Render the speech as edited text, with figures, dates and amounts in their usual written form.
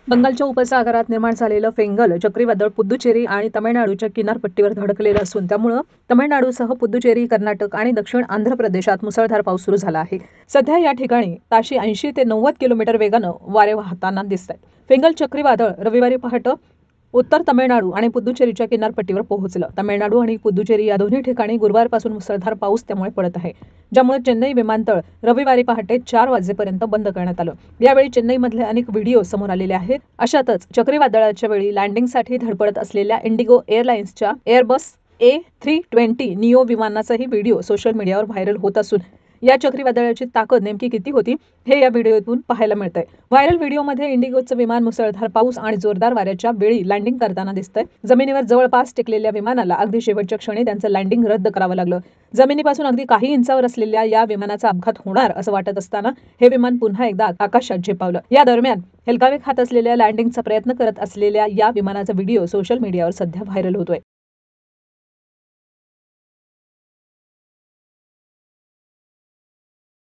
बंगालच्या उपसागरात निर्माण झालेलं फेंगल चक्रीवादळ पुद्दुचेरी आणि तमिळनाडूच्या किनारपट्टीवर धडकलेलं असून त्यामुळे तमिळनाडूसह पुद्दुचेरी, कर्नाटक आणि दक्षिण आंध्र प्रदेशात मुसळधार पाऊस सुरू झाला आहे. सध्या या ठिकाणी ताशी 80 ते 90 किलोमीटर वेगानं वारे वाहताना दिसतात. फेंगल चक्रीवादळ रविवारी पहाटे उत्तर तमिळनाडू आणि पुद्दुचेरीच्या किनारपट्टीवर पोहोचलं. तमिळनाडू आणि पुद्दुचेरी या दोन्ही ठिकाणी गुरुवारपासून मुसळधार पाऊस त्यामुळे पडत आहे, ज्यामुळे चेन्नई विमानतळ रविवारी पहाटे 4 वाजेपर्यंत बंद करण्यात आलं. यावेळी चेन्नईमधले अनेक व्हिडिओ समोर आलेले आहेत. अशातच चक्रीवादळाच्या वेळी लँडिंगसाठी धडपडत असलेल्या इंडिगो एअरलाइन्सच्या एअरबस A320 निओ विमानाचाही व्हिडिओ सोशल मीडियावर व्हायरल होत असून या चक्रीवादळाची ताकद नेमकी किती होती हे या व्हिडिओतून पाहायला मिळतंय. व्हायरल व्हिडिओमध्ये इंडिगोचं विमान मुसळधार पाऊस आणि जोरदार वाऱ्याच्या वेळी लँडिंग करताना दिसतंय. जमिनीवर जवळपास टेकलेल्या विमानाला अगदी शेवटच्या क्षणी त्यांचं लँडिंग रद्द करावं लागलं. जमिनीपासून अगदी काही इंचावर असलेल्या या विमानाचा अपघात होणार असं वाटत असताना हे विमान पुन्हा एकदा आकाशात झेपावलं. या दरम्यान हेलकावे खात असलेल्या लँडिंगचा प्रयत्न करत असलेल्या या विमानाचा व्हिडिओ सोशल मीडियावर सध्या व्हायरल होतोय.